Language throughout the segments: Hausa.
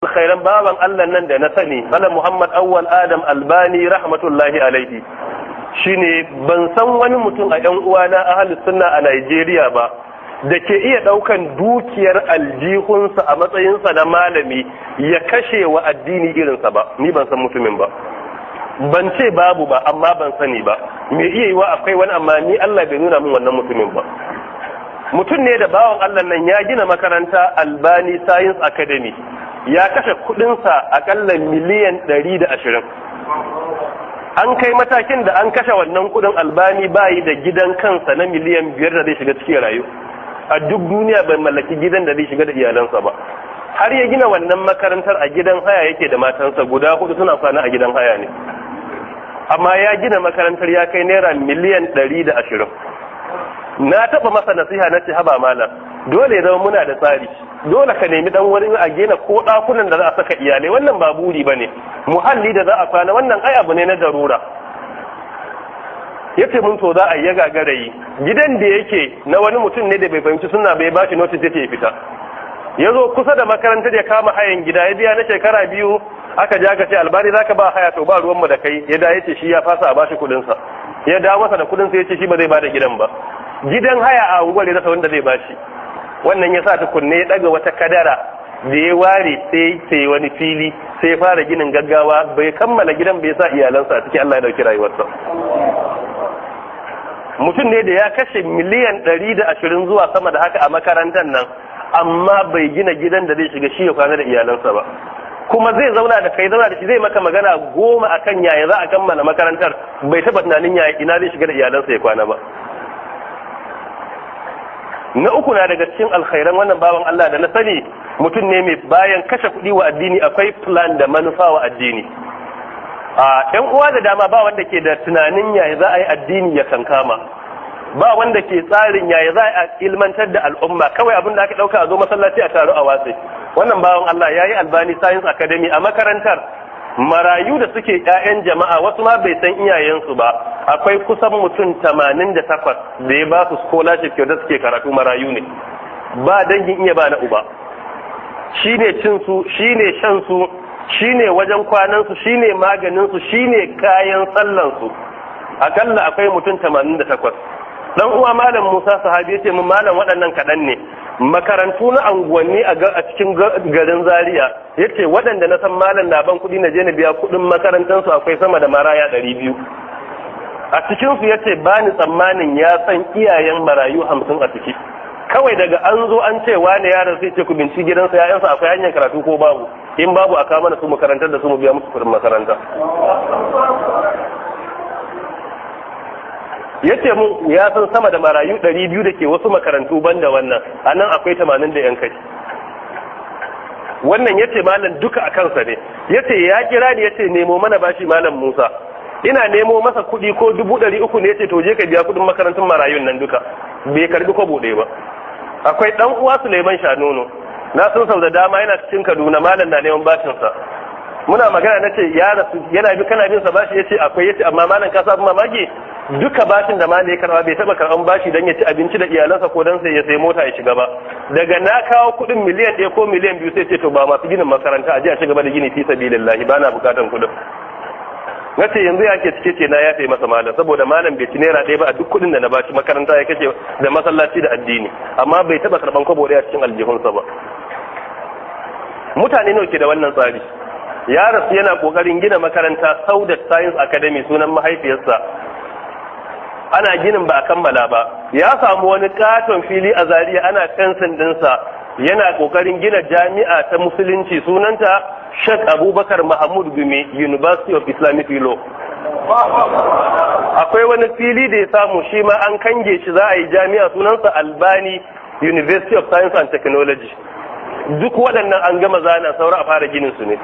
khairan baban Allah nan da na sani Malam Muhammad Awwal Adam Albani rahmatullahi alaihi shine ban san wani mutum a ƴan uwana ahlus sunna a Najeriya ba da ke iya daukan dukiyar aljihunsa a matsayinsa na malami ya kashe wa addini irinsa ba, ni ban san mutumin ba. Ban ce babu ba amma ban sani ba, me iya yiwa akwai wani amma ni Allah bai nuna min wannan mutumin ba. Mutum ne da bawan Allah nan ya gina makaranta Albani Science Academy, ya kashe kudinsa akalla miliyan 120. An kai matakin da an kashe wannan kudin Albani bayi da gidan kansa na miliyan 5 da zai shiga cikin rayu. A duk duniya bai mallaki gidan da zai shiga da iyalansa ba. Har ya gina wannan makarantar a gidan haya yake da matansa guda 4 suna kwana a gidan haya ne. Amma ya gina makarantar ya kai naira miliyan 120. Na taba masa nasiha na ce haba malam, dole ya zama muna da tsari, dole ka nemi dan wani a gina ko dakunan da za a saka iyalai, wannan ba buri bane, muhalli da za a kwana wannan ai abu ne na darura. Yace mun to za a yi gagara yi, gidan da yake na wani mutum ne da bai fahimci sunna bai bashi notice yake fita. Yazo kusa da makarantar ya kama hayan gida, ya biya na shekara 2, aka ja ka ce Albani zaka ba haya, to ba ruwan mu da kai. Ya da yace shi ya fasa a bashi kudin sa, ya dawo masa da kudin sa yace shi ba zai bada gidan ba. Gidan haya a unguwar ya rasa wanda zai bashi. Wannan ya sa tukunne ya daga wata kadara da ya ware sai wani fili, sai ya fara ginin gaggawa, bai kammala gidan bai sa iyalansa a cikin Allah ya dauki rayuwarsa. Mutum ne da ya kashe miliyan 120 zuwa sama da haka a makarantar nan, amma bai gina gidan da zai shiga shi ya kwana da iyalansa ba. Kuma zai zauna da kai, zauna da shi zai maka magana 10 akan yaya za a kammala makarantar, bai taba tunanin yaya ina zai shiga da iyalansa ya kwana ba. Na uku na daga cikin alkhairan wannan bawan Allah da na sani, mutum ne mai bayan kashe kuɗi wa addini akwai plan da manufa wa addini. Ɗan uwa da dama ba wanda ke da tunanin yaya za a yi addini ya kankama, ba wanda ke tsarin yaya za a ilmantar da al'umma, kawai abin da aka ɗauka a zo masallaci a taro a watsi. Wannan bawan Allah ya yi Albani Science Academy a makarantar marayu da suke 'ya'yan jama'a, wasu ma bai san iyayensu ba, akwai kusan mutum 88 da ya ba su scholarship kyauta suke karatu, marayu ne, ba dangin iya ba na uba. Shi ne cinsu, shi ne shansu, shi ne wajen kwanansu, shi ne maganinsu, shi ne kayan sallansu. Akalla akwai mutum 88. Dan uwa Malam Musa Sahabi yace mun malam waɗannan kaɗan ne. Makarantu na anguwanni a cikin garin Zaria yace waɗanda na san malam na ban kuɗi na je na biya kuɗin makarantansu akwai sama da maraya 200. A cikin su yace ba ni tsammanin ya san iyayen marayu 50 a ciki. Kawai daga an zo an ce wani yaron sai ce ku binci gidansa yayansa akwai hanyar karatu ko babu, in babu a kawo mana su makarantar da su mu biya musu kuɗin makaranta. Yace mun ya san sama da marayu 200 da ke wasu makarantu banda wannan, anan akwai 80 da yan kai. Wannan yace malam duka a kansa ne, yace ya kira ni yace nemo mana bashi malam Musa, ina nemo masa kuɗi ko 300 ne, yace to je ka biya kuɗin makarantun marayun nan duka, bai karbi kwabo ɗaya ba. Akwai dan uwa Suleiman Shanono, na san sau da dama yana cikin Kaduna, malam na neman bashin sa. Muna magana nace ya rasu yana bi kana bin sa bashi, yace akwai, yace amma malam ka sabu mamaki duka bashin da malai karba bai taba karban bashi dan ya ci abinci da iyalansa ko dan sai ya sai mota ya shiga ba. Daga na kawo kudin miliyan 1 ko miliyan 2 sai ce to ba masu ginin makaranta a je a ci gaba da gini fi sabilillahi, ba na bukatan kudin. Nace yanzu yake cike ce na yafe masa malam, saboda malam bai ci naira 1 ba a duk kudin da na bashi makaranta ya kace da masallaci da addini, amma bai taba karban kwabo da cikin aljihunsa ba. Mutane nawa ke da wannan tsari? Ya rasu yana kokarin gina makaranta Saudat Science Academy, sunan mahaifiyarsa. Ana ginin ba a kammala ba, ya samu wani katon fili a Zaria ana fensin dinsa, yana kokarin gina jami'a ta musulunci sunanta Sheikh Abubakar Mahmud Gumi University of Islamic Law. Akwai wani fili da ya samu shi ma an kange shi za a yi jami'a sunansa Albani University of Science and Technology. Duk waɗannan an gama zana, saura a fara ginin su ne.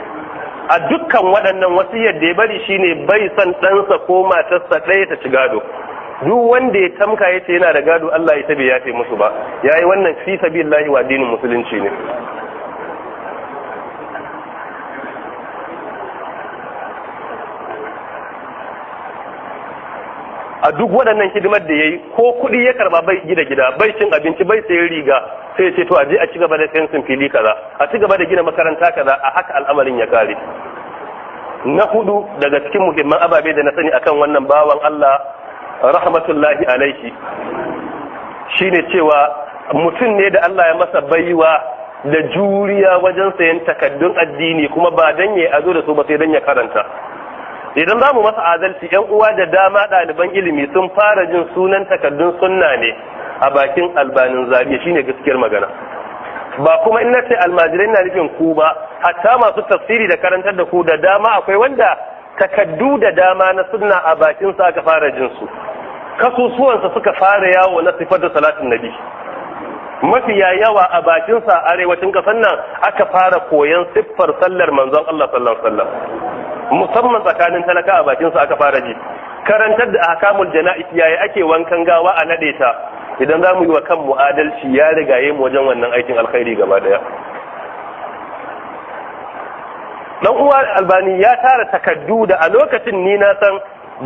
A dukkan waɗannan wasiyar da ya bari shine bai san ɗansa ko matarsa ɗaya ta ci gado. Duk wanda ya tamka yace yana da gado Allah ya tabe ya ce musu ba, yayi wannan fi sabilillahi wa addinin musulunci ne. A duk waɗannan hidimar da yayi, ko kuɗi ya karba bai gida, bai cin abinci, bai sayi riga, sai ya ce to a je a ci gaba da fensin fili kaza, a ci gaba da gina makaranta kaza, a haka al'amarin ya kare. Na hudu daga cikin muhimman ababe da na sani akan wannan bawan Allah rahmatullahi alaihi shine cewa mutum ne da Allah ya masa baiwa da juriya wajen sayan takaddun addini, kuma ba dan ya azo da su ba sai dan ya karanta. Idan za mu masa adalci, yan uwa da dama ɗaliban ilimi sun fara jin sunan takaddun sunna ne a bakin Albanin Zaria, shine gaskiyar magana. Ba kuma in nace almajirai na nufin ku ba, hatta masu tafsiri da karantar da ku da dama akwai wanda takaddu da dama na sunna a bakin sa aka fara jin su. Kasusuwansa suka fara yawo na sifatu salatin nabi. Mafiya yawa a bakin sa arewacin kasan nan aka fara koyan siffar sallar manzon Allah sallallahu alaihi wasallam. Musamman tsakanin talaka a bakin sa aka fara ji. Karantar da ahkamul jana'is yayi ake wankan gawa a nade ta. Idan za mu yi wa kanmu adalci ya rigaye mu wajen wannan aikin alkhairi gaba daya. Dan uwa Albani ya tara takaddu da a lokacin ni na san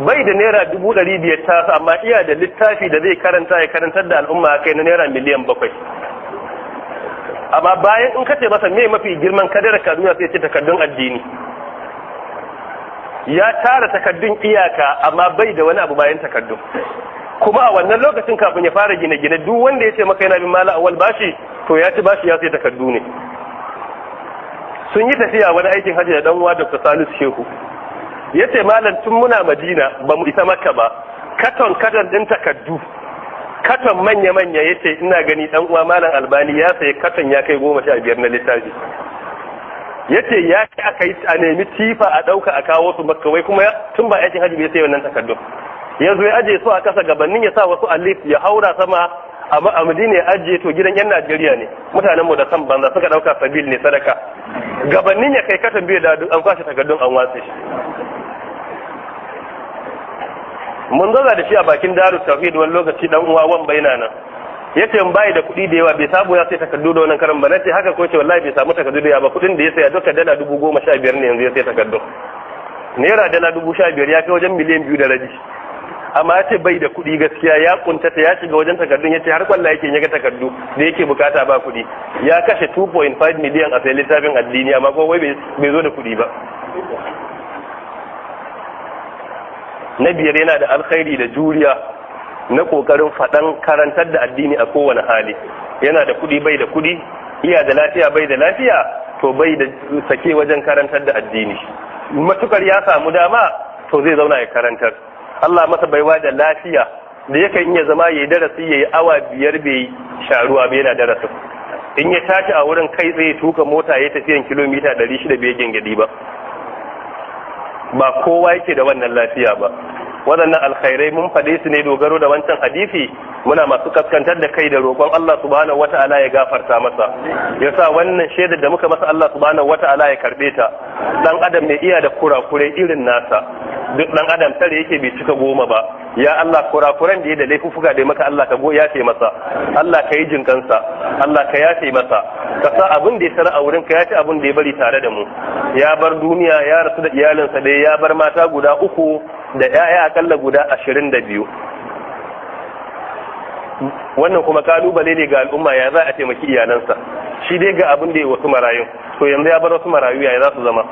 bai da naira 500 ta, amma iya da littafi da zai karanta ya karantar da al'umma kai na naira miliyan 7. Amma bayan in kace masa me mafi girman kadara ka duniya sai ce takaddun addini. Ya tara takaddun iyaka amma bai da wani abu bayan takaddun. Kuma a wannan lokacin kafin ya fara gine-gine duk wanda ya ce maka yana bin mala awal bashi to ya ci bashi ya sai takardu ne. Sun yi tafiya wani aikin hajji da dan uwa Dr. Salisu Shehu. Ya ce malam tun muna Madina ba mu isa Makka ba, katon din takardu, katon manya-manya ya ce ina gani dan uwa malam Albani ya sayi katon ya kai 15 na littafi. Ya ce ya kai aka yi a nemi tifa a ɗauka a kawo su Makka, wai kuma tun ba aikin hajji bai sai wannan takardun. Ya zo ya ajiye su a kasa gabanin ya sa wasu alif ya haura sama a Madina ya ajiye, to gidan yan Najeriya ne, mutanen mu da san banza suka dauka sabil ne sadaka. Gabanin ya kai katan biyu da an kwashe takardun an watse shi. Mun zaza da shi a bakin Darut Tauhid wani lokaci dan uwa wan baina nan. Yace in bai da kuɗi da yawa bai samu ya sai takardu da wannan karan ba, nace haka ko ce wallahi bai samu takardu da yawa ba, kuɗin da ya saya duka dala 15,000 ne yanzu ya sai takardu. Naira dala 15,000 ya kai wajen miliyan 2 da rabi. Amma ya ce bai da kuɗi gaskiya, ya kuntata, ya shiga wajen takardun, ya ce har kwalla yake yaga takardu da yake bukata ba kuɗi. Ya kashe 2.5 miliyan a sai littafin addini, amma kuma wai bai zo da kuɗi ba. Na biyar yana da alkhairi da juriya na kokarin faɗan karantar da addini a kowane hali. Yana da kuɗi bai da kuɗi, iya da lafiya bai da lafiya, to bai da sake wajen karantar da addini. Matukar ya samu dama to zai zauna ya karantar. Allah masa baiwa da lafiya da yakan iya zama yayi darasi yayi awa 5 bai sharuwa bai yana darasin. In ya tashi a wurin kai tsaye tuka mota ya tafiyan kilomita 600 bai gengedi ba. Ba kowa yake da wannan lafiya ba. Waɗannan alkhairai mun faɗe su ne dogaro da wancan hadisi, muna masu kaskantar da kai da roƙon Allah subhanahu wata'ala ya gafarta masa. Yasa wannan shaidar da muka masa Allah subhanahu wata'ala ya karbe ta. Dan adam ne iya da kurakurai irin nasa. Duk dan adam tare yake bai cika 10 ba. Ya Allah, kurakuran da ya da laifuffuka da maka Allah ka yafe masa. Allah ka yi jinkansa. Allah ka yafe masa. Ka sa abin da ya tara a wurin ka yace abin da ya bari tare da mu. Ya bar duniya, ya rasu da iyalinsa da ya bar mata guda 3 da 'ya'ya akalla guda 22. Wannan kuma kalubale ne ga al'umma, ya za a taimaki iyalansa. Shi dai ga abin da ya wasu marayun, to yanzu ya bar wasu marayu ya za su zama.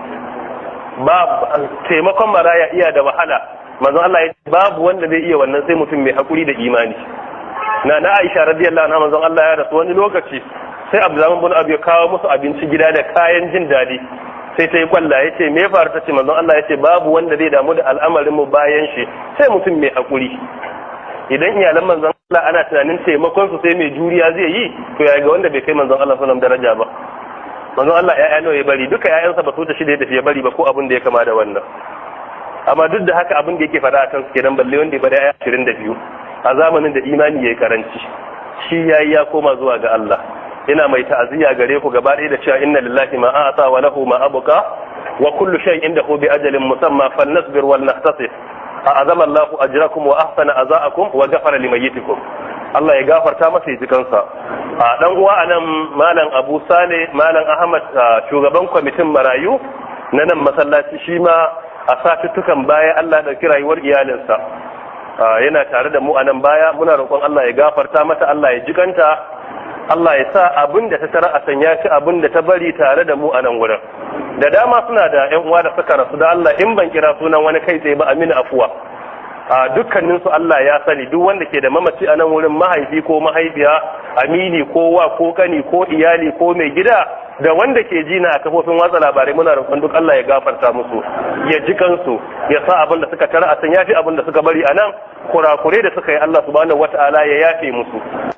Taimakon maraya iya da wahala. Manzon Allah ya ce babu wanda zai iya wannan sai mutum mai hakuri da imani. Na Aisha radiyallahu anha, manzon Allah ya rasu wani lokaci sai Abdurrahman bin Abi ya kawo musu abinci gida da kayan jin daɗi. Sai ta yi kwalla, ya ce me faru? ta ce manzon Allah ya ce babu wanda zai damu da al'amarin mu bayan shi sai mutum mai hakuri. Idan iyalan manzon Allah ana tunanin taimakon su sai mai juriya zai yi, to ya ga wanda bai kai manzon Allah sallallahu alaihi wasallam daraja ba. Manzon Allah ya'ya nawa ya bari, duka ya'yansa ba su ta shida da ya bari ba ko abin da ya kama da wannan. Amma duk da haka abin da yake fada a kan su kenan, balle wanda ya bari ya'ya 22 a zamanin da imani yayi karanci. Shi yayi ya koma zuwa ga Allah. Ina mai ta'aziyya gare ku gaba ɗaya da cewa inna lillahi ma a'ata wa lahu ma abqa wa kullu shay'in indahu bi ajalin musamma falnasbir wal nahtasib. a'azama Allahu ajrakum wa ahsana azaakum wa ghafara limayyitikum. Allah ya gafarta masa jikansa. Dan uwa anan malam Abu Sale, malam Ahmad, shugaban kwamitin marayu na nan masallaci, shi ma a satuttukan baya Allah ya dauki rayuwar iyalinsa. Yana tare da mu anan baya, muna roƙon Allah ya gafarta mata, Allah ya jikanta, Allah ya sa abin da ta tara a sanya shi abin da ta bari tare da mu a nan wurin. Da dama suna da ƴan uwa da suka rasu, da Allah in ban kira sunan wani kai tsaye ba amina afuwa. A dukkanin su Allah ya sani, duk wanda ke da mamaci a nan wurin, mahaifi ko mahaifiya, amini ko wa ko kani ko iyali ko mai gida, da wanda ke jina a kafofin watsa labarai, muna roƙon duk Allah ya gafarta musu, ya ji kansu, ya sa abin da suka tara a san yafi abin da suka bari a nan, kurakure da suka yi Allah subhanahu wata'ala ya yafe musu.